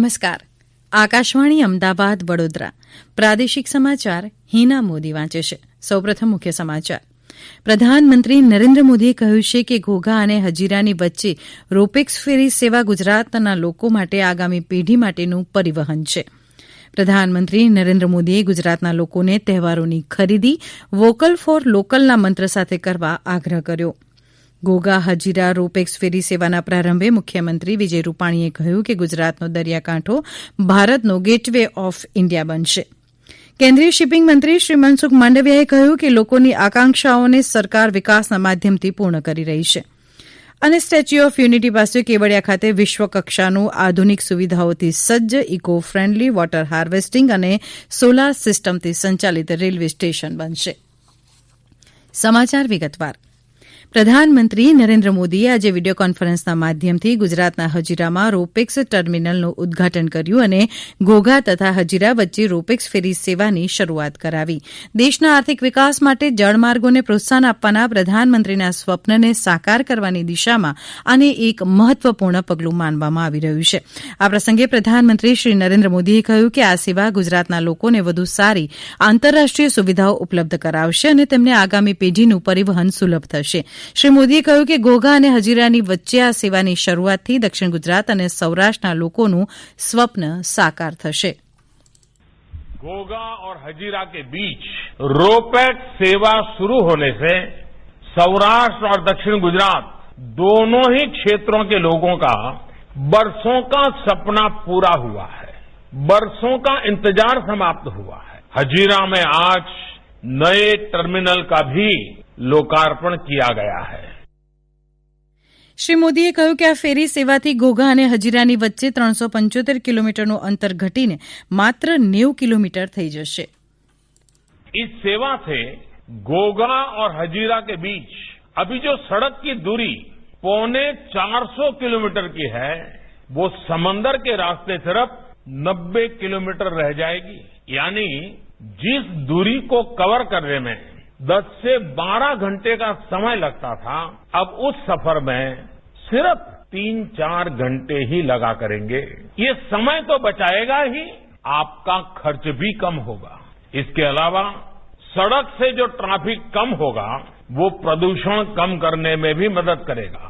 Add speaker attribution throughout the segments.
Speaker 1: નમસ્કાર. આકાશવાણી અમદાવાદ વડોદરા પ્રાદેશિક સમાચાર હિના મોદી વાંચે છે. સૌપ્રથમ મુખ્ય સમાચાર. પ્રધાનમંત્રી નરેન્દ્ર મોદીએ કહ્યું છે કે ઘોઘા અને હજીરાની વચ્ચે રોપેક્સ ફેરી સેવા ગુજરાતના લોકો માટે આગામી પેઢી માટેનું પરિવહન છે. પ્રધાનમંત્રી નરેન્દ્ર મોદીએ ગુજરાતના લોકોને તહેવારોની ખરીદી વોકલ ફોર લોકલના મંત્ર સાથે કરવા આગ્રહ કર્યો. ઘોઘા હજીરા રોપેક્સ ફેરી સેવાના પ્રારંભે મુખ્યમંત્રી વિજય રૂપાણીએ કહ્યું કે ગુજરાતનો દરિયાકાંઠો ભારતનો ગેટવે ઓફ ઇન્ડિયા બનશે. કેન્દ્રીય શિપિંગ મંત્રી શ્રી મનસુખ માંડવિયાએ કહ્યું કે લોકોની આકાંક્ષાઓને સરકાર વિકાસના માધ્યમથી પૂર્ણ કરી રહી છે. અને સ્ટેચ્યુ ઓફ યુનિટી પાસે કેવડિયા ખાતે વિશ્વકક્ષાનું આધુનિક સુવિધાઓથી સજ્જ ઇકો ફ્રેન્ડલી વોટર હાર્વેસ્ટિંગ અને સોલાર સિસ્ટમથી સંચાલિત રેલવે સ્ટેશન બનશે. સમાચાર વિગતવાર. પ્રધાનમંત્રી નરેન્દ્ર મોદીએ આજે વિડીયો કોન્ફરન્સના માધ્યમથી ગુજરાતના હજીરામાં રોપેક્સ ટર્મિનલનું ઉદઘાટન કર્યું અને ઘોઘા તથા હજીરા વચ્ચે રોપેક્સ ફેરી સેવાની શરૂઆત કરાવી. દેશના આર્થિક વિકાસ માટે જળમાર્ગોને પ્રોત્સાહન આપવાના પ્રધાનમંત્રીના સ્વપ્નને સાકાર કરવાની દિશામાં આને એક મહત્વપૂર્ણ પગલું માનવામાં આવી રહ્યું છે. આ પ્રસંગે પ્રધાનમંત્રી શ્રી નરેન્દ્ર મોદીએ કહ્યું કે આ સેવા ગુજરાતના લોકોને વધુ સારી આંતરરાષ્ટ્રીય સુવિધાઓ ઉપલબ્ધ કરાવશે અને તેમને આગામી પેઢીનું પરિવહન સુલભ થશે. શ્રી મોદીએ કહ્યું કે ઘોઘા અને હજીરાની વચ્ચે આ સેવાની શરૂઆતથી દક્ષિણ ગુજરાત અને સૌરાષ્ટ્રના લોકોનું સ્વપ્ન સાકાર થશે.
Speaker 2: घोघा और हजीरा के बीच रोपैक्स सेवा शुरू होने से सौराष्ट्र और दक्षिण गुजरात दोनों ही क्षेत्रों के लोगों का बरसों का सपना पूरा हुआ है. बरसों का इंतजार समाप्त हुआ है. हजीरा में आज नए टर्मिनल का भी लोकार्पण किया गया है.
Speaker 1: શ્રી મોદીએ કહ્યું કે આ ફેરી સેવાથી ઘોઘા અને હજીરાની વચ્ચે 375 કિલોમીટરનું અંતર ઘટીને માત્ર 90 કિલોમીટર થઈ જશે.
Speaker 2: इस सेवा से घोघा और हजीरा के बीच अभी जो सड़क की दूरी 350 किलोमीटर की है वो समंदर के रास्ते सिर्फ 90 किलोमीटर रह जाएगी. यानी जिस दूरी को कवर करने में 10 से 12 घंटे का समय लगता था अब उस सफर में सिर्फ 3-4 घंटे ही लगा करेंगे. ये समय तो बचाएगा ही, आपका खर्च भी कम होगा. इसके अलावा सड़क से जो ट्रैफिक कम होगा वो प्रदूषण कम करने में भी मदद करेगा.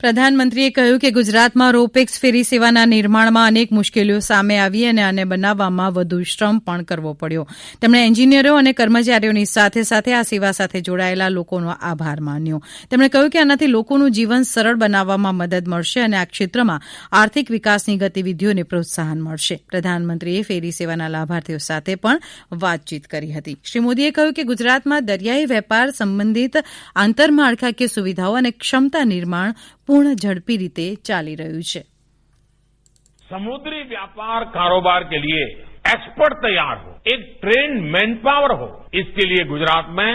Speaker 1: પ્રધાનમંત્રીએ કહ્યું કે ગુજરાતમાં રોપેક્સ ફેરી સેવાના નિર્માણમાં અનેક મુશ્કેલીઓ સામે આવી અને આને બનાવવામાં વધુ શ્રમ પણ કરવો પડ્યો. તેમણે એન્જિનિયરો અને કર્મચારીઓની સાથે સાથે આ સેવા સાથે જોડાયેલા લોકોનો આભાર માન્યો. તેમણે કહ્યું કે આનાથી લોકોનું જીવન સરળ બનાવવામાં મદદ મળશે અને આ ક્ષેત્રમાં આર્થિક વિકાસની ગતિવિધિઓને પ્રોત્સાહન મળશે. પ્રધાનમંત્રીએ ફેરી સેવાના લાભાર્થીઓ સાથે પણ વાતચીત કરી હતી. શ્રી મોદીએ કહ્યું કે ગુજરાતમાં દરિયાઈ વેપાર સંબંધિત આંતરમાળખાકીય સુવિધાઓ અને ક્ષમતા નિર્માણ પૂર્ણ ઝડપી રીતે ચાલી રહ્યું છે.
Speaker 2: समुद्री व्यापार कारोबार के लिए एक्सपर्ट तैयार हो, एक ट्रेन मैन पावर हो, इसके लिए गुजरात में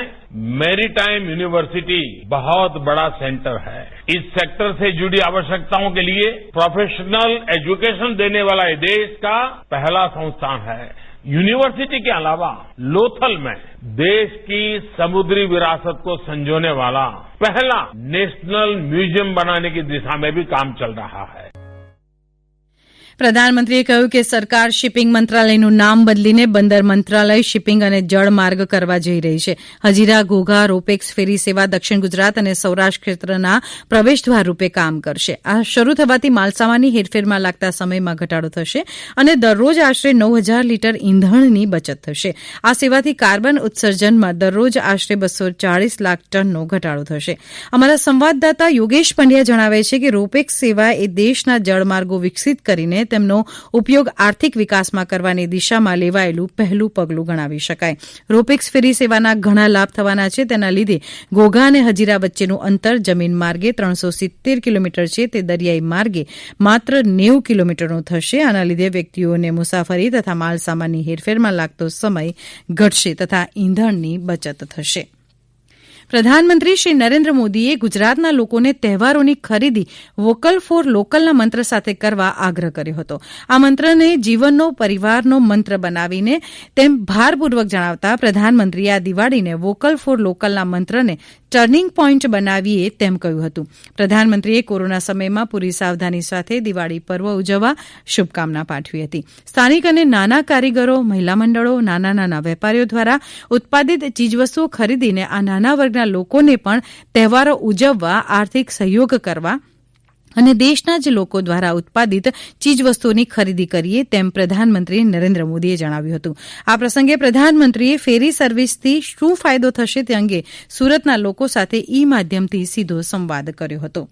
Speaker 2: मैरीटाइम यूनिवर्सिटी बहुत बड़ा सेंटर है. इस सेक्टर से जुड़ी आवश्यकताओं के लिए प्रोफेशनल एजुकेशन देने वाला ये देश का पहला संस्थान है. यूनिवर्सिटी के अलावा लोथल में देश की समुद्री विरासत को संजोने वाला पहला नेशनल म्यूजियम बनाने की दिशा में भी काम चल रहा है.
Speaker 1: પ્રધાનમંત્રીએ કહ્યું કે સરકાર શિપિંગ મંત્રાલયનું નામ બદલીને બંદર મંત્રાલય શિપિંગ અને જળમાર્ગ કરવા જઈ રહી છે. હજીરા ઘોઘા રોપેક્સ ફેરી સેવા દક્ષિણ ગુજરાત અને સૌરાષ્ટ્ર ક્ષેત્રના પ્રવેશદ્વાર રૂપે કામ કરશે. આ શરૂ થવાથી માલસામાની હેરફેરમાં લાગતા સમયમાં ઘટાડો થશે અને દરરોજ આશરે 9000 લીટર ઇંધણની બચત થશે. આ સેવાથી કાર્બન ઉત્સર્જનમાં દરરોજ આશરે 240 લાખ ટનનો ઘટાડો થશે. અમારા સંવાદદાતા યોગેશ પંડ્યા જણાવે છે કે રોપેક્સ સેવા એ દેશના જળમાર્ગો વિકસિત કરીને તેમનો ઉપયોગ આર્થિક વિકાસમાં કરવાની દિશામાં લેવાયેલું પહેલું પગલું ગણાવી શકાય. રોપેક્સ ફેરી સેવાના ઘણા લાભ થવાના છે. તેના લીધે ઘોઘા અને હજીરા વચ્ચેનું અંતર જમીન માર્ગે 370 કિલોમીટર છે તે દરિયાઈ માર્ગે માત્ર 90 કિલોમીટરનું થશે. આના લીધે વ્યક્તિઓને મુસાફરી તથા માલસામાનની હેરફેરમાં લાગતો સમય ઘટશે તથા ઇંધણની બચત થશે. પ્રધાનમંત્રી શ્રી નરેન્દ્ર મોદીએ ગુજરાતના લોકોને તહેવારોની ખરીદી વોકલ ફોર લોકલના મંત્ર સાથે કરવા આગ્રહ કર્યો હતો. આ મંત્રને જીવનનો પરિવારનો મંત્ર બનાવીને તેમ ભારપૂર્વક જણાવતા પ્રધાનમંત્રીએ આ દિવાળીને વોકલ ફોર લોકલના મંત્રને ટર્નિંગ પોઇન્ટ બનાવીએ તેમ કહ્યું હતું. પ્રધાનમંત્રીએ કોરોના સમયમાં પૂરી સાવધાની સાથે દિવાળી પર્વ ઉજવવા શુભકામના પાઠવી હતી. સ્થાનિક અને નાના કારીગરો, મહિલા મંડળો, નાના વેપારીઓ દ્વારા ઉત્પાદિત ચીજવસ્તુઓ ખરીદીને આ નાના વર્ગના લોકોને પણ તહેવારો ઉજવવા આર્થિક સહયોગ કરવા અને દેશના જ લોકો દ્વારા ઉત્પાદિત ચીજવસ્તુઓની ખરીદી કરીએ તેમ પ્રધાનમંત્રી નરેન્દ્ર મોદીએ જણાવ્યું હતું. આ પ્રસંગે પ્રધાનમંત્રીએ ફેરી સર્વિસથી શું ફાયદો થશે તે અંગે સુરતના લોકો સાથે ઈ માધ્યમથી સીધો સંવાદ કર્યો હતો.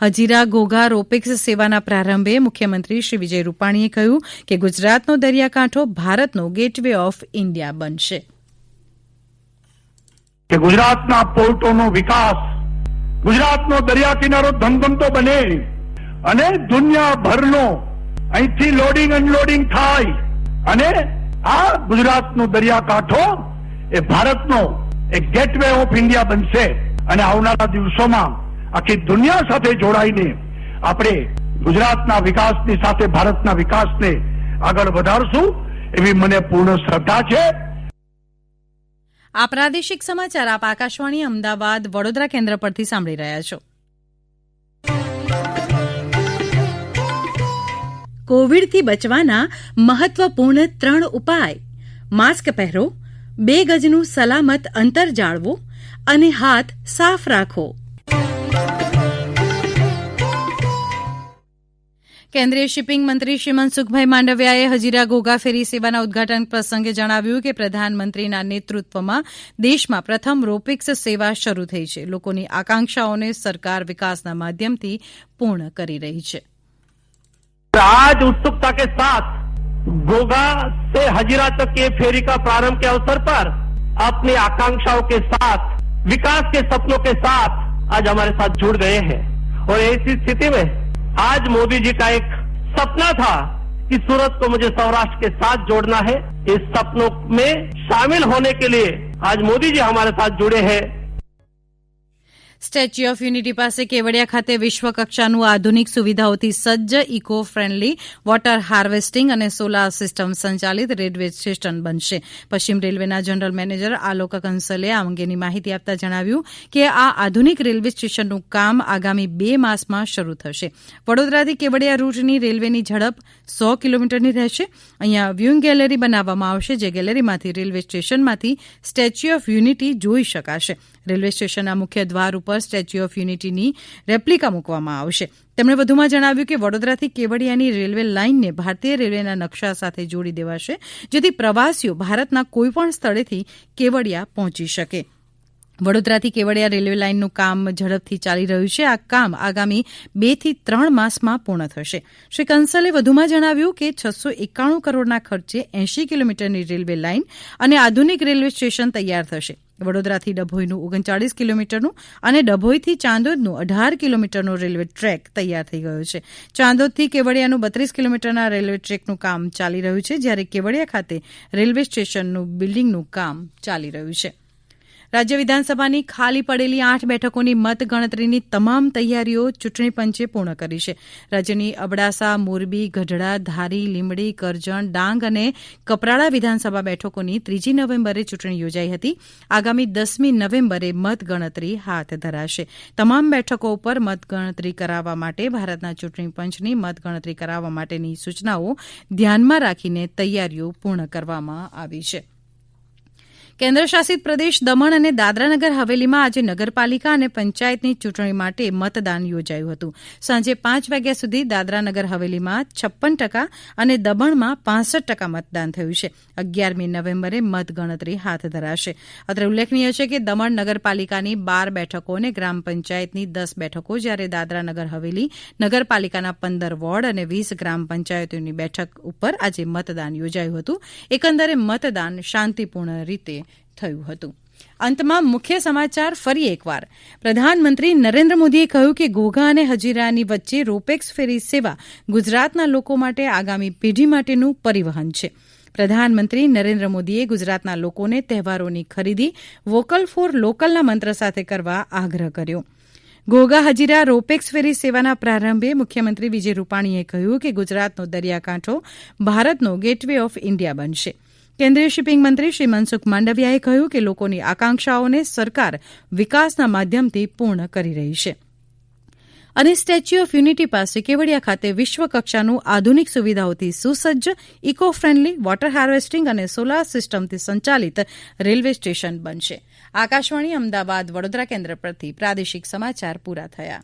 Speaker 1: હજીરા ઘોઘા રોપેક્સ સેવાના પ્રારંભે મુખ્યમંત્રી શ્રી વિજય રૂપાણીએ કહ્યું કે ગુજરાતનો દરિયાકાંઠો ભારતનો ગેટવે ઓફ ઇન્ડિયા બનશે.
Speaker 3: કે ગુજરાતના પોર્ટોનો વિકાસ, ગુજરાતનો દરિયા કિનારો ધમધમતો બને અને દુનિયાભરનો અહીંથી લોડિંગ અનલોડિંગ થાય અને આ ગુજરાતનો દરિયાકાંઠો એ ભારતનો એક ગેટવે ઓફ ઇન્ડિયા બનશે અને આવનારા દિવસોમાં આખી દુનિયા સાથે જોડાઈને આપણે ગુજરાતના વિકાસની સાથે ભારતના વિકાસને આગળ વધારશું એવી મને પૂર્ણ શ્રદ્ધા છે.
Speaker 1: આ પ્રાદેશિક સમાચાર આપ આકાશવાણી અમદાવાદ વડોદરા કેન્દ્ર પરથી સાંભળી રહ્યા છો. કોવિડથી બચવાના મહત્વપૂર્ણ 3 ઉપાય: માસ્ક પહેરો, 2 ગજનું સલામત અંતર જાળવો અને હાથ સાફ રાખો. કેન્દ્રીય શિપિંગ મંત્રી શ્રી મનસુખભાઈ માંડવિયાએ હજીરા ઘોઘા ફેરી સેવાના ઉદઘાટન પ્રસંગે જણાવ્યું કે પ્રધાનમંત્રીના નેતૃત્વમાં દેશમાં પ્રથમ રોપેક્સ સેવા શરૂ થઈ છે. લોકોની આકાંક્ષાઓને સરકાર વિકાસના માધ્યમથી પૂર્ણ કરી રહી છે.
Speaker 4: आज उत्सुकता के साथ घोघा से हजीरा तक के फेरी का प्रारंभ के अवसर पर अपनी आकांक्षाओं के साथ, विकास के सपनों के साथ आज हमारे साथ जुड़ गए हैं. और ऐसी स्थिति में आज मोदी जी का एक सपना था कि सूरत को मुझे सौराष्ट्र के साथ जोड़ना है. इस सपनों में शामिल होने के लिए आज मोदी जी हमारे साथ जुड़े हैं.
Speaker 1: સ્ટેચ્યુ ઓફ યુનિટી પાસે કેવડિયા ખાતે વિશ્વકક્ષાનું આધુનિક સુવિધાઓથી સજ્જ ઇકો ફ્રેન્ડલી વોટર હાર્વેસ્ટિંગ અને સોલાર સિસ્ટમ સંચાલિત રેલવે સ્ટેશન બનશે. પશ્ચિમ રેલવેના જનરલ મેનેજર આલોક કંસલે આ અંગેની માહિતી આપતા જણાવ્યું કે આ આધુનિક રેલવે સ્ટેશનનું કામ આગામી 2 માસમાં શરૂ થશે. વડોદરાથી કેવડિયા રૂટની રેલવેની ઝડપ 100 કિલોમીટરની રહેશે. અહીંયા વ્યુઇંગ ગેલેરી બનાવવામાં આવશે, જે ગેલેરીમાંથી રેલવે સ્ટેશનમાંથી સ્ટેચ્યુ ઓફ યુનિટી જોઈ શકાશે. રેલવે સ્ટેશનના મુખ્ય દ્વાર ઉપર સ્ટેચ્યુ ઓફ યુનિટીની રેપ્લિકા મૂકવામાં આવશે. તેમણે વધુમાં જણાવ્યું કે વડોદરાથી કેવડિયાની રેલવે લાઇનને ભારતીય રેલવેના નકશા સાથે જોડી દેવાશે, જેથી પ્રવાસીઓ ભારતના કોઈપણ સ્થળેથી કેવડિયા પહોંચી શકે. વડોદરાથી કેવડિયા રેલવે લાઇનનું કામ ઝડપથી ચાલી રહ્યું છે. આ કામ આગામી 2 થી 3 માસમાં પૂર્ણ થશે. શ્રી કંસલે વધુમાં જણાવ્યું કે 691 કરોડના ખર્ચે 80 કિલોમીટરની રેલવે લાઇન અને આધુનિક રેલવે સ્ટેશન તૈયાર થશે. વડોદરાથી ડભોઈનું 39 કિલોમીટરનું અને ડભોઈથી ચાંદોદનું 18 કિલોમીટરનો રેલવે ટ્રેક તૈયાર થઈ ગયો છે. ચાંદોદથી કેવડિયાનું 32 કિલોમીટરના રેલવે ટ્રેકનું કામ ચાલી રહ્યું છે, જ્યારે કેવડિયા ખાતે રેલવે સ્ટેશનનું બિલ્ડિંગનું કામ ચાલી રહ્યું છે. રાજ્ય વિધાનસભાની ખાલી પડેલી 8 બેઠકોની મતગણતરીની તમામ તૈયારીઓ ચૂંટણી પંચે પૂર્ણ કરી છે. રાજ્યની અબડાસા, મોરબી, ગઢડા, ધારી, લીંબડી, કરજણ, ડાંગ અને કપરાડા વિધાનસભા બેઠકોની 3 નવેમ્બરે ચૂંટણી યોજાઈ હતી. આગામી 10મી નવેમ્બરે મતગણતરી હાથ ધરાશે. તમામ બેઠકો ઉપર મતગણતરી કરાવવા માટે ભારતના ચૂંટણી પંચની મતગણતરી કરાવવા માટેની સૂચનાઓ ધ્યાનમાં રાખીને તૈયારીઓ પૂર્ણ કરવામાં આવી છે. કેન્દ્ર શાસિત પ્રદેશ દમણ અને દાદરાનગર હવેલીમાં આજે નગરપાલિકા અને પંચાયતની ચૂંટણી માટે મતદાન યોજાયું હતું. સાંજે 5 વાગ્યા સુધી દાદરાનગર હવેલીમાં 56% અને દમણમાં 65% મતદાન થયું છે. 11મી નવેમ્બરે મતગણતરી હાથ ધરાશે. અત્રે ઉલ્લેખનીય છે કે દમણ નગરપાલિકાની 12 બેઠકો અને ગ્રામ પંચાયતની 10 બેઠકો, જ્યારે દાદરાનગર હવેલી નગરપાલિકાના 15 વોર્ડ અને 20 ગ્રામ પંચાયતોની બેઠક ઉપર આજે મતદાન યોજાયું હતું. એકંદરે મતદાન શાંતિપૂર્ણ રીતે થયું હતું. અંતમાં મુખ્ય સમાચાર ફરી એકવાર. પ્રધાનમંત્રી નરેન્દ્ર મોદીએ કહ્યું કે ઘોઘા અને હજીરાની વચ્ચે રોપેક્સ ફેરી સેવા ગુજરાતના લોકો માટે આગામી પેઢી માટેનું પરિવહન છે. પ્રધાનમંત્રી નરેન્દ્ર મોદીએ ગુજરાતના લોકોને તહેવારોની ખરીદી વોકલ ફોર લોકલના મંત્ર સાથે કરવા આગ્રહ કર્યો. ઘોઘા હજીરા રોપેક્સ ફેરી સેવાના પ્રારંભે મુખ્યમંત્રી વિજય રૂપાણીએ કહ્યું કે ગુજરાતનો દરિયાકાંઠો ભારતનો ગેટવે ઓફ ઇન્ડિયા બનશે. કેન્દ્રીય શિપિંગ મંત્રી શ્રી મનસુખ માંડવિયાએ કહ્યું કે લોકોની આકાંક્ષાઓને સરકાર વિકાસના માધ્યમથી પૂર્ણ કરી રહી છે. અને સ્ટેચ્યુ ઓફ યુનિટી પાસે કેવડિયા ખાતે વિશ્વકક્ષાનું આધુનિક સુવિધાઓથી સુસજ્જ ઇકો ફ્રેન્ડલી વોટર હાર્વેસ્ટિંગ અને સોલાર સિસ્ટમથી સંચાલિત રેલવે સ્ટેશન બનશે. આકાશવાણી અમદાવાદ વડોદરા કેન્દ્ર પરથી પ્રાદેશિક સમાચાર પૂરા થયા.